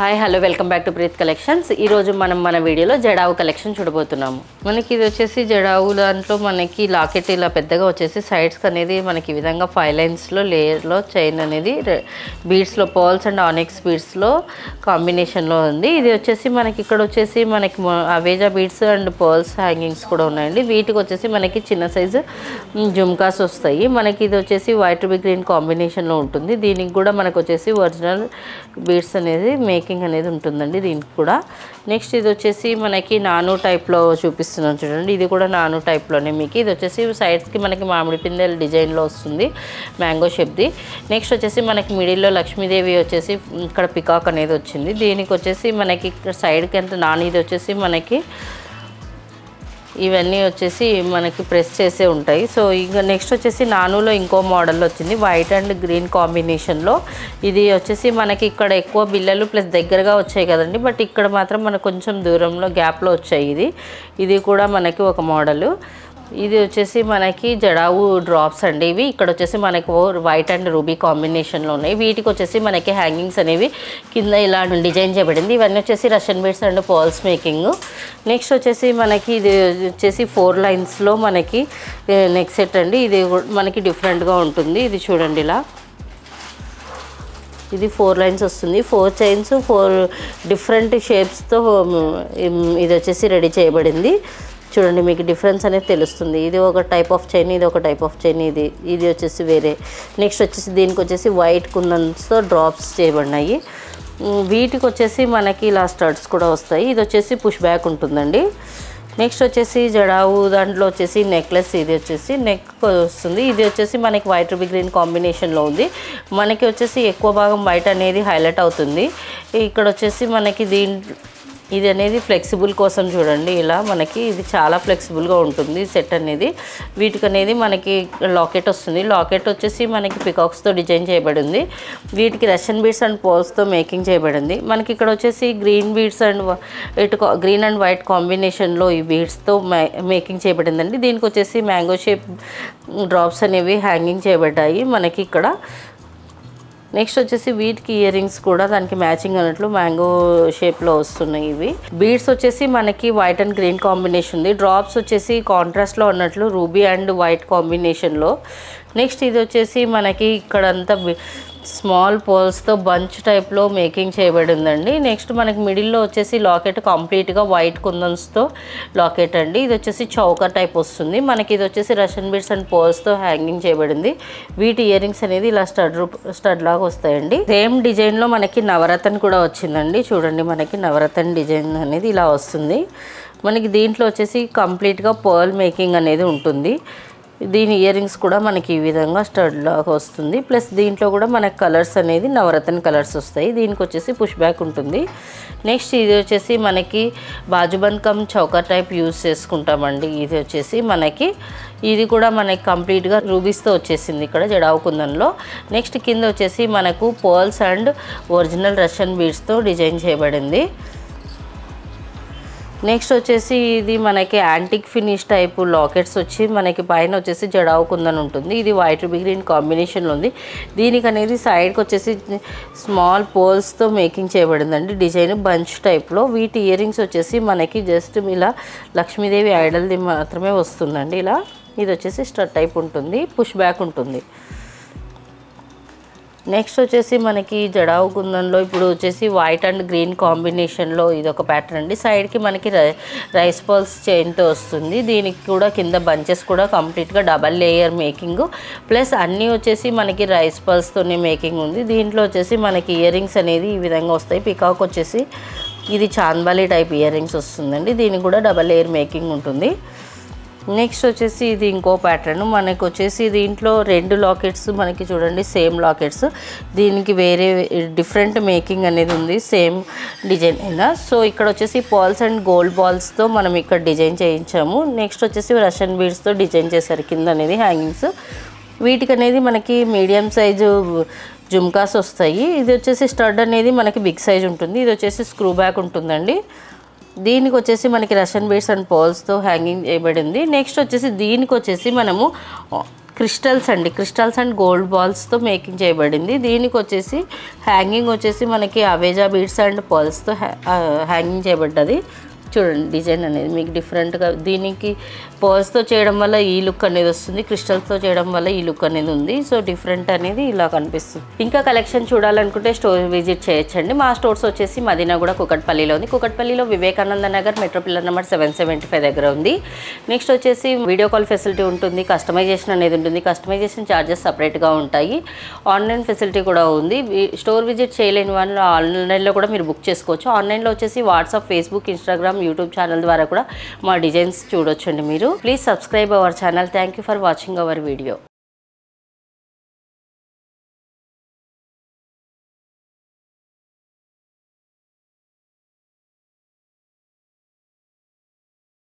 Hi hello welcome back to Preet collections. ఈరోజు మనం మన వీడియోలో జడావు కలెక్షన్ చూడబోతున్నాము. మనకి ఇది వచ్చేసి జడావు దాంట్లో మనకి లాకెట్ ఇలా పెద్దగా వచ్చేసి సైడ్స్కి అనేది మనకి ఈ విధంగా 5 లైన్స్లో లేయర్లో చైన్ అనేది బీడ్స్లో పర్ల్స్ అండ్ ఆనిక్స్ బీడ్స్లో కాంబినేషన్లో ఉంది. ఇది వచ్చేసి మనకి ఇక్కడ వచ్చేసి మనకి అవేజా బీడ్స్ అండ్ పర్ల్స్ హ్యాంగింగ్స్ కూడా ఉన్నాయండి. వీటికి వచ్చేసి మనకి చిన్న సైజు జుమ్కాస్ వస్తాయి. మనకి ఇది వచ్చేసి వైట్ రూబీ గ్రీన్ కాంబినేషన్లో ఉంటుంది. దీనికి కూడా మనకు వచ్చేసి ఒరిజినల్ బీడ్స్ అనేది మేకింగ్ అనేది ఉంటుందండి దీనికి కూడా. నెక్స్ట్ ఇది వచ్చేసి మనకి నాను టైప్లో చూపిస్తున్నాను చూడండి. ఇది కూడా నాను టైప్లోనే మీకు ఇది వచ్చేసి సైడ్స్కి మనకి మామిడి పిందెల డిజైన్లో వస్తుంది, మ్యాంగో షేప్ది. నెక్స్ట్ వచ్చేసి మనకి మిడిల్లో లక్ష్మీదేవి వచ్చేసి ఇక్కడ పికాక్ అనేది వచ్చింది. దీనికి వచ్చేసి మనకి ఇక్కడ సైడ్కి ఎంత నాని ఇది వచ్చేసి మనకి ఇవన్నీ వచ్చేసి మనకి ప్రెస్ చేసే ఉంటాయి. సో ఇంకా నెక్స్ట్ వచ్చేసి నానులో ఇంకో మోడల్ వచ్చింది వైట్ అండ్ గ్రీన్ కాంబినేషన్లో. ఇది వచ్చేసి మనకి ఇక్కడ ఎక్కువ బిల్లలు ప్లస్ దగ్గరగా వచ్చాయి కదండి, బట్ ఇక్కడ మాత్రం మనకు కొంచెం దూరంలో గ్యాప్లో వచ్చాయి. ఇది కూడా మనకి ఒక మోడలు. ఇది వచ్చేసి మనకి జడావు డ్రాప్స్ అండి. ఇవి ఇక్కడ వచ్చేసి మనకు వైట్ అండ్ రూబీ కాంబినేషన్లో ఉన్నాయి. వీటికి వచ్చేసి మనకి హ్యాంగింగ్స్ అనేవి కింద ఇలా డిజైన్ చేయబడింది. ఇవన్నీ వచ్చేసి Russian beads and pearls making. Next వచ్చేసి మనకి ఇది వచ్చేసి 4 లైన్స్లో మనకి నెక్ సెట్ అండి. ఇది మనకి డిఫరెంట్గా ఉంటుంది. ఇది చూడండి ఇలా ఇది 4 లైన్స్ వస్తుంది. 4 చైన్స్ 4 డిఫరెంట్ షేప్స్తో ఇది వచ్చేసి రెడీ చేయబడింది. చూడండి మీకు డిఫరెన్స్ అనేది తెలుస్తుంది. ఇది ఒక టైప్ ఆఫ్ చైన్, ఇది ఒక టైప్ ఆఫ్ చైన్, ఇది వచ్చేసి వేరే. నెక్స్ట్ వచ్చేసి దీనికి వచ్చేసి వైట్ కుందన్స్తో డ్రాప్స్ చేయబడినాయి. వీటికి వచ్చేసి మనకి ఇలా స్టడ్స్ కూడా వస్తాయి. ఇది వచ్చేసి పుష్ బ్యాక్ ఉంటుందండి. నెక్స్ట్ వచ్చేసి జడావు దాంట్లో వచ్చేసి నెక్లెస్, ఇది వచ్చేసి నెక్ వస్తుంది. ఇది వచ్చేసి మనకి వైట్ రూబీ గ్రీన్ కాంబినేషన్లో ఉంది. మనకి వచ్చేసి ఎక్కువ భాగం వైట్ అనేది హైలైట్ అవుతుంది. ఇక్కడ వచ్చేసి మనకి ఇది అనేది ఫ్లెక్సిబుల్ కోసం చూడండి ఇలా మనకి ఇది చాలా ఫ్లెక్సిబుల్గా ఉంటుంది సెట్ అనేది. వీటికి అనేది మనకి లాకెట్ వస్తుంది. లాకెట్ వచ్చేసి మనకి పికాక్స్తో డిజైన్ చేయబడింది. వీటికి రష్యన్ బీడ్స్ అండ్ పర్ల్స్తో మేకింగ్ చేయబడింది. మనకి ఇక్కడ వచ్చేసి green beads and green and white కాంబినేషన్లో ఈ బీడ్స్తో మేకింగ్ చేయబడిందండి. దీనికి వచ్చేసి మ్యాంగో షేప్ డ్రాప్స్ అనేవి హ్యాంగింగ్ చేయబడ్డాయి మనకి ఇక్కడ. నెక్స్ట్ వచ్చేసి వీటికి ఇయర్ రింగ్స్ కూడా దానికి మ్యాచింగ్ అన్నట్లు మ్యాంగో షేప్లో వస్తున్నాయి. ఇవి బీడ్స్ వచ్చేసి మనకి వైట్ అండ్ గ్రీన్ కాంబినేషన్ ఉంది. డ్రాప్స్ వచ్చేసి కాంట్రాస్ట్లో ఉన్నట్లు రూబీ అండ్ వైట్ కాంబినేషన్లో. నెక్స్ట్ ఇది వచ్చేసి మనకి ఇక్కడంతా స్మాల్ పోల్స్తో బంచ్ టైప్లో మేకింగ్ చేయబడి ఉందండి. నెక్స్ట్ మనకి మిడిల్లో వచ్చేసి లాకెట్ కంప్లీట్గా వైట్ కుందన్స్తో లాకెట్ అండి. ఇది వచ్చేసి చౌకర్ టైప్ వస్తుంది మనకి. ఇది వచ్చేసి రష్యన్ బీడ్స్ అండ్ పోల్స్తో హ్యాంగింగ్ చేయబడింది. వీటి ఇయర్ రింగ్స్ అనేది ఇలా స్టడ్ లాగా వస్తాయండి. సేమ్ డిజైన్లో మనకి నవరత్న కూడా వచ్చిందండి. చూడండి మనకి నవరత్న డిజైన్ అనేది ఇలా వస్తుంది మనకి. దీంట్లో వచ్చేసి కంప్లీట్గా పర్ల్ మేకింగ్ అనేది ఉంటుంది. దీని ఇయర్ రింగ్స్ కూడా మనకి ఈ విధంగా స్టడ్ లాగా వస్తుంది. ప్లస్ దీంట్లో కూడా మనకి కలర్స్ అనేది నవరత్న కలర్స్ వస్తాయి. దీనికి వచ్చేసి పుష్ బ్యాక్ ఉంటుంది. నెక్స్ట్ ఇది వచ్చేసి మనకి bajuband come choker type use చేసుకుంటామండి. ఇది వచ్చేసి మనకి ఇది కూడా మనకి కంప్లీట్గా రూబీస్తో వచ్చేసింది ఇక్కడ జడావు కుందన్లో. నెక్స్ట్ కింద వచ్చేసి మనకు పర్ల్స్ అండ్ ఒరిజినల్ రష్యన్ బీడ్స్తో డిజైన్ చేయబడింది. నెక్స్ట్ వచ్చేసి ఇది మనకి యాంటిక్ ఫినిష్ టైపు లాకెట్స్ వచ్చి మనకి పైన వచ్చేసి జడావు కుందన్ ఉంటుంది. ఇది వైట్ రూబీ గ్రీన్ కాంబినేషన్లో ఉంది. దీనికి అనేది సైడ్కి వచ్చేసి స్మాల్ పోల్స్తో మేకింగ్ చేయబడిందండి డిజైన్ బంచ్ టైప్లో. వీటి ఇయర్ రింగ్స్ వచ్చేసి మనకి జస్ట్ ఇలా లక్ష్మీదేవి ఐడల్ది మాత్రమే వస్తుందండి ఇలా. ఇది వచ్చేసి స్టడ్ టైప్ ఉంటుంది, పుష్ బ్యాక్ ఉంటుంది. నెక్స్ట్ వచ్చేసి మనకి జడావు కుందన్లో ఇప్పుడు వచ్చేసి వైట్ అండ్ గ్రీన్ కాంబినేషన్లో ఇది ఒక ప్యాటర్న్ అండి. సైడ్కి మనకి రైస్ పర్ల్స్ చైన్తో వస్తుంది. దీనికి కూడా కింద బంచెస్ కూడా కంప్లీట్గా డబల్ లేయర్ మేకింగ్ ప్లస్ అన్నీ వచ్చేసి మనకి రైస్ పర్ల్స్తోనే మేకింగ్ ఉంది. దీంట్లో వచ్చేసి మనకి ఇయర్ రింగ్స్ అనేది ఈ విధంగా వస్తాయి. పికాక్ వచ్చేసి ఇది చాంద్బాలి టైప్ ఇయర్ రింగ్స్ వస్తుందండి. దీనికి కూడా డబల్ లేయర్ మేకింగ్ ఉంటుంది. నెక్స్ట్ వచ్చేసి ఇది ఇంకో ప్యాటర్న్ మనకు వచ్చేసి దీంట్లో 2 లాకెట్స్ మనకి చూడండి సేమ్ లాకెట్స్. దీనికి వేరే డిఫరెంట్ మేకింగ్ అనేది ఉంది సేమ్ డిజైన్ అయినా. సో ఇక్కడ వచ్చేసి పర్ల్స్ అండ్ గోల్డ్ బాల్స్తో మనం ఇక్కడ డిజైన్ చేయించాము. నెక్స్ట్ వచ్చేసి రష్యన్ బీడ్స్తో డిజైన్ చేశారు కింద అనేది హ్యాంగింగ్స్. వీటికి అనేది మనకి మీడియం సైజు జుమ్కాస్ వస్తాయి. ఇది వచ్చేసి స్టడ్ అనేది మనకి బిగ్ సైజ్ ఉంటుంది. ఇది వచ్చేసి స్క్రూ బ్యాక్ ఉంటుందండి. దీనికి వచ్చేసి మనకి రష్యన్ బీడ్స్ అండ్ పర్ల్స్తో హ్యాంగింగ్ చేయబడింది. నెక్స్ట్ వచ్చేసి దీనికి వచ్చేసి మనము క్రిస్టల్స్ అండి, క్రిస్టల్స్ అండ్ గోల్డ్ బాల్స్తో మేకింగ్ చేయబడింది. దీనికి వచ్చేసి హ్యాంగింగ్ వచ్చేసి మనకి అవేజా బీడ్స్ అండ్ పర్ల్స్తో హ్యాంగింగ్ చేయబడ్డది. చూడండి డిజైన్ అనేది మీకు డిఫరెంట్గా, దీనికి పర్ల్స్తో చేయడం వల్ల ఈ లుక్ అనేది వస్తుంది, క్రిస్టల్స్తో చేయడం వల్ల ఈ లుక్ అనేది ఉంది. సో డిఫరెంట్ అనేది ఇలా కనిపిస్తుంది. ఇంకా కలెక్షన్ చూడాలనుకుంటే స్టోర్ విజిట్ చేయొచ్చండి. మా స్టోర్స్ వచ్చేసి మదీనాగూడ కుకట్పల్లిలో ఉంది. కుకట్పల్లిలో Vivekananda Nagar metro pillar number 775 దగ్గర ఉంది. నెక్స్ట్ వచ్చేసి వీడియో కాల్ ఫెసిలిటీ ఉంటుంది, కస్టమైజేషన్ అనేది ఉంటుంది. కస్టమైజేషన్ ఛార్జెస్ సపరేట్గా ఉంటాయి. ఆన్లైన్ ఫెసిలిటీ కూడా ఉంది. స్టోర్ విజిట్ చేయలేని వాళ్ళు ఆన్లైన్లో కూడా మీరు బుక్ చేసుకోవచ్చు. ఆన్లైన్లో వచ్చేసి WhatsApp, Facebook, Instagram, YouTube channel ద్వారా కూడా మా డిజైన్స్ చూడొచ్చండి మీరు. Please subscribe our channel. Thank you for watching our video.